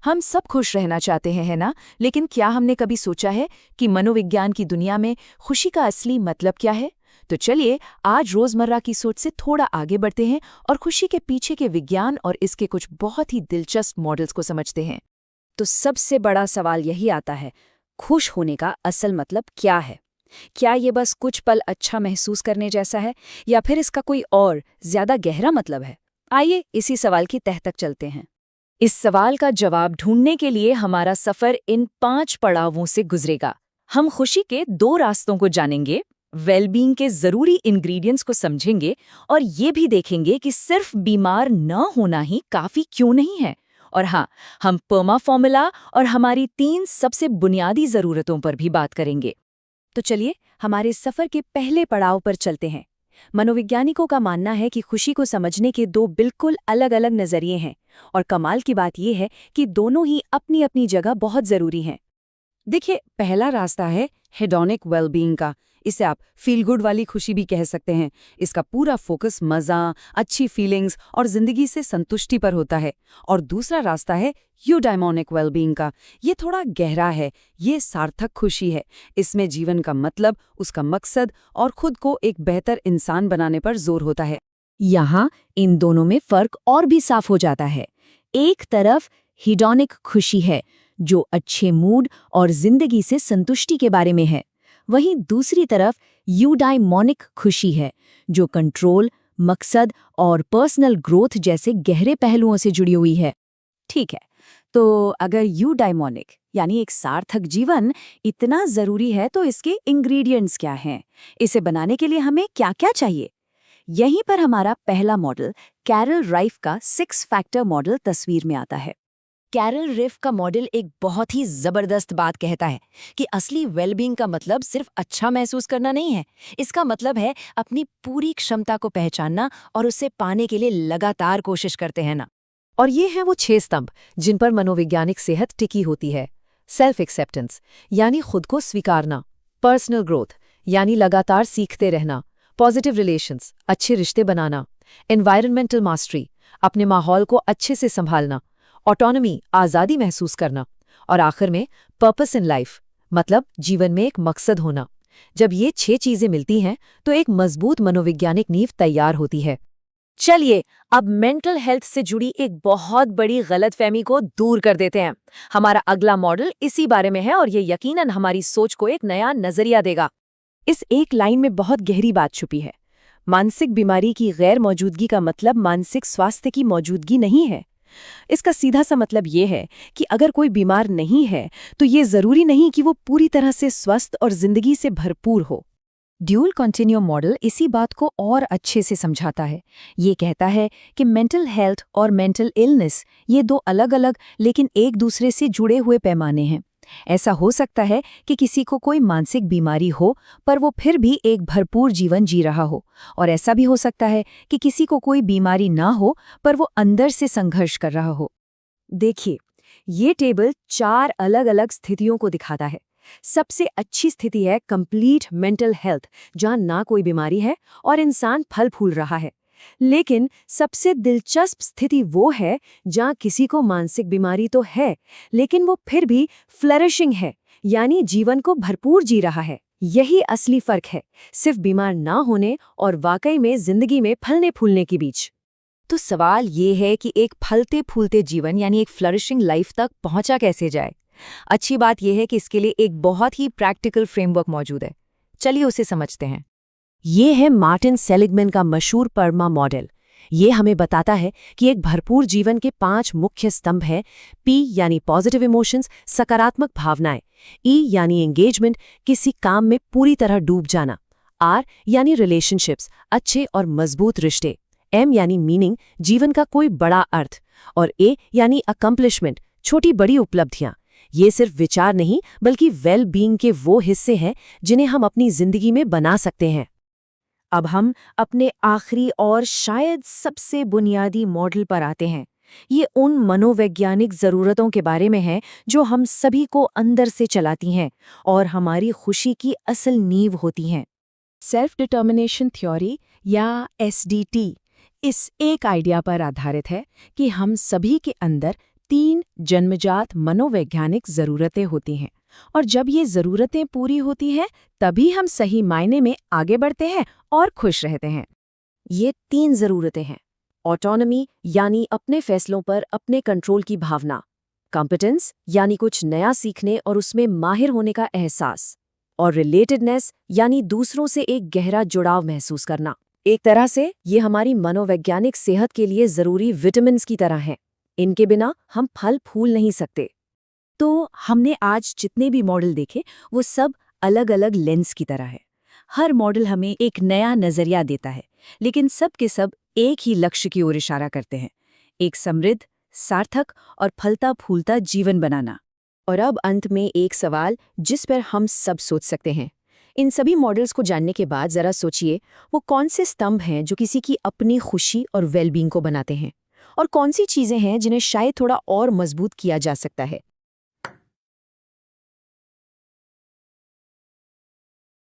हम सब खुश रहना चाहते हैं, है ना? लेकिन क्या हमने कभी सोचा है कि मनोविज्ञान की दुनिया में खुशी का असली मतलब क्या है? तो चलिए आज रोजमर्रा की सोच से थोड़ा आगे बढ़ते हैं और खुशी के पीछे के विज्ञान और इसके कुछ बहुत ही दिलचस्प मॉडल्स को समझते हैं। तो सबसे बड़ा सवाल यही आता है, खुश होने का असल मतलब क्या है? क्या ये बस कुछ पल अच्छा महसूस करने जैसा है, या फिर इसका कोई और ज्यादा गहरा मतलब है? आइए इसी सवाल की तह तक चलते हैं। इस सवाल का जवाब ढूंढने के लिए हमारा सफर इन 5 पड़ावों से गुजरेगा। हम खुशी के 2 रास्तों को जानेंगे, वेलबींग के जरूरी इंग्रेडिएंट्स को समझेंगे और ये भी देखेंगे कि सिर्फ बीमार न होना ही काफी क्यों नहीं है। और हाँ, हम पर्मा फॉर्मूला और हमारी 3 सबसे बुनियादी जरूरतों पर भी बात करेंगे। तो चलिए हमारे सफर के पहले पड़ाव पर चलते हैं। मनोवैज्ञानिकों का मानना है कि खुशी को समझने के 2 बिल्कुल अलग अलग नजरिए हैं, और कमाल की बात यह है कि दोनों ही अपनी अपनी जगह बहुत जरूरी हैं। देखिए, पहला रास्ता है हेडोनिक वेलबीइंग का। इसे आप फील गुड वाली खुशी भी कह सकते हैं। इसका पूरा फोकस मजा, अच्छी फीलिंग्स और जिंदगी से संतुष्टि पर होता है। और दूसरा रास्ता है यूडाइमोनिक वेलबीइंग का। ये थोड़ा गहरा है, ये सार्थक खुशी है। इसमें जीवन का मतलब, उसका मकसद और खुद को एक बेहतर इंसान बनाने पर जोर होता है। यहाँ इन दोनों में फर्क और भी साफ हो जाता है। एक तरफ हिडोनिक खुशी है जो अच्छे मूड और जिंदगी से संतुष्टि के बारे में है, वहीं दूसरी तरफ यूडाइमोनिक खुशी है जो कंट्रोल, मकसद और पर्सनल ग्रोथ जैसे गहरे पहलुओं से जुड़ी हुई है। ठीक है, तो अगर यूडाइमोनिक यानी एक सार्थक जीवन इतना जरूरी है, तो इसके इंग्रेडिएंट्स क्या हैं? इसे बनाने के लिए हमें क्या क्या चाहिए? यहीं पर हमारा पहला मॉडल, कैरल राइफ का 6 फैक्टर मॉडल तस्वीर में आता है। कैरल रिफ का मॉडल एक बहुत ही जबरदस्त बात कहता है कि असली वेलबींग का मतलब सिर्फ अच्छा महसूस करना नहीं है। इसका मतलब है अपनी पूरी क्षमता को पहचानना और उसे पाने के लिए लगातार कोशिश करते हैं ना। और ये हैं वो 6 स्तंभ जिन पर मनोवैज्ञानिक सेहत टिकी होती है। सेल्फ एक्सेप्टेंस यानी खुद को स्वीकारना, पर्सनल ग्रोथ यानी लगातार सीखते रहना, पॉजिटिव रिलेशंस अच्छे रिश्ते बनाना, एनवायरमेंटल मास्टरी अपने माहौल को अच्छे से संभालना, ऑटोनॉमी आज़ादी महसूस करना, और आखिर में पर्पस इन लाइफ मतलब जीवन में एक मकसद होना। जब ये 6 चीजें मिलती हैं तो एक मजबूत मनोवैज्ञानिक नींव तैयार होती है। चलिए अब मेंटल हेल्थ से जुड़ी एक बहुत बड़ी गलतफहमी को दूर कर देते हैं। हमारा अगला मॉडल इसी बारे में है, और ये यकीनन हमारी सोच को एक नया नजरिया देगा। इस एक लाइन में बहुत गहरी बात छुपी है। मानसिक बीमारी की गैर मौजूदगी का मतलब मानसिक स्वास्थ्य की मौजूदगी नहीं है। इसका सीधा सा मतलब ये है कि अगर कोई बीमार नहीं है तो ये जरूरी नहीं कि वो पूरी तरह से स्वस्थ और जिंदगी से भरपूर हो। ड्यूल कॉन्टिन्यूम मॉडल इसी बात को और अच्छे से समझाता है। ये कहता है कि मेंटल हेल्थ और मेंटल इलनेस ये 2 अलग-अलग लेकिन एक दूसरे से जुड़े हुए पैमाने हैं। ऐसा हो सकता है कि किसी को कोई मानसिक बीमारी हो पर वो फिर भी एक भरपूर जीवन जी रहा हो, और ऐसा भी हो सकता है कि किसी को कोई बीमारी ना हो पर वो अंदर से संघर्ष कर रहा हो। देखिए, ये टेबल 4 अलग-अलग स्थितियों को दिखाता है। सबसे अच्छी स्थिति है कंप्लीट मेंटल हेल्थ, जहां ना कोई बीमारी है और इंसान फल फूल रहा है। लेकिन सबसे दिलचस्प स्थिति वो है जहां किसी को मानसिक बीमारी तो है लेकिन वो फिर भी फ्लरिशिंग है, यानी जीवन को भरपूर जी रहा है। यही असली फर्क है, सिर्फ बीमार ना होने और वाकई में जिंदगी में फलने फूलने के बीच। तो सवाल ये है कि एक फलते फूलते जीवन यानी एक फ्लरिशिंग लाइफ तक पहुंचा कैसे जाए? अच्छी बात यह है कि इसके लिए एक बहुत ही प्रैक्टिकल फ्रेमवर्क मौजूद है। चलिए उसे समझते हैं। ये है मार्टिन सेलिगमैन का मशहूर परमा मॉडल। ये हमें बताता है कि एक भरपूर जीवन के 5 मुख्य स्तंभ हैं। पी यानी पॉजिटिव इमोशंस, सकारात्मक भावनाएं। ई यानी एंगेजमेंट, किसी काम में पूरी तरह डूब जाना। आर यानी रिलेशनशिप्स, अच्छे और मजबूत रिश्ते। एम यानी मीनिंग, जीवन का कोई बड़ा अर्थ। और ए यानी अकम्प्लिशमेंट, छोटी बड़ी उपलब्धियां। ये सिर्फ विचार नहीं बल्कि वेल बीइंग के वो हिस्से हैं जिन्हें हम अपनी जिंदगी में बना सकते हैं। अब हम अपने आखिरी और शायद सबसे बुनियादी मॉडल पर आते हैं। ये उन मनोवैज्ञानिक ज़रूरतों के बारे में है जो हम सभी को अंदर से चलाती हैं और हमारी खुशी की असल नींव होती हैं। सेल्फ डिटर्मिनेशन थ्योरी या SDT इस एक आइडिया पर आधारित है कि हम सभी के अंदर 3 जन्मजात मनोवैज्ञानिक ज़रूरतें होती हैं और जब ये ज़रूरतें पूरी होती हैं तभी हम सही मायने में आगे बढ़ते हैं और खुश रहते हैं। ये 3 ज़रूरतें हैं। ऑटोनॉमी यानी अपने फैसलों पर अपने कंट्रोल की भावना, कॉम्पिटेंस यानी कुछ नया सीखने और उसमें माहिर होने का एहसास, और रिलेटेडनेस यानी दूसरों से एक गहरा जुड़ाव महसूस करना। एक तरह से ये हमारी मनोवैज्ञानिक सेहत के लिए ज़रूरी विटामिन्स की तरह हैं। इनके बिना हम फल फूल नहीं सकते। तो हमने आज जितने भी मॉडल देखे वो सब अलग अलग लेंस की तरह है। हर मॉडल हमें एक नया नज़रिया देता है, लेकिन सब के सब एक ही लक्ष्य की ओर इशारा करते हैं, एक समृद्ध, सार्थक और फलता फूलता जीवन बनाना। और अब अंत में एक सवाल जिस पर हम सब सोच सकते हैं। इन सभी मॉडल्स को जानने के बाद ज़रा सोचिए, वो कौन से स्तंभ हैं जो किसी की अपनी खुशी और वेलबींग को बनाते हैं, और कौन सी चीज़ें हैं जिन्हें शायद थोड़ा और मजबूत किया जा सकता है।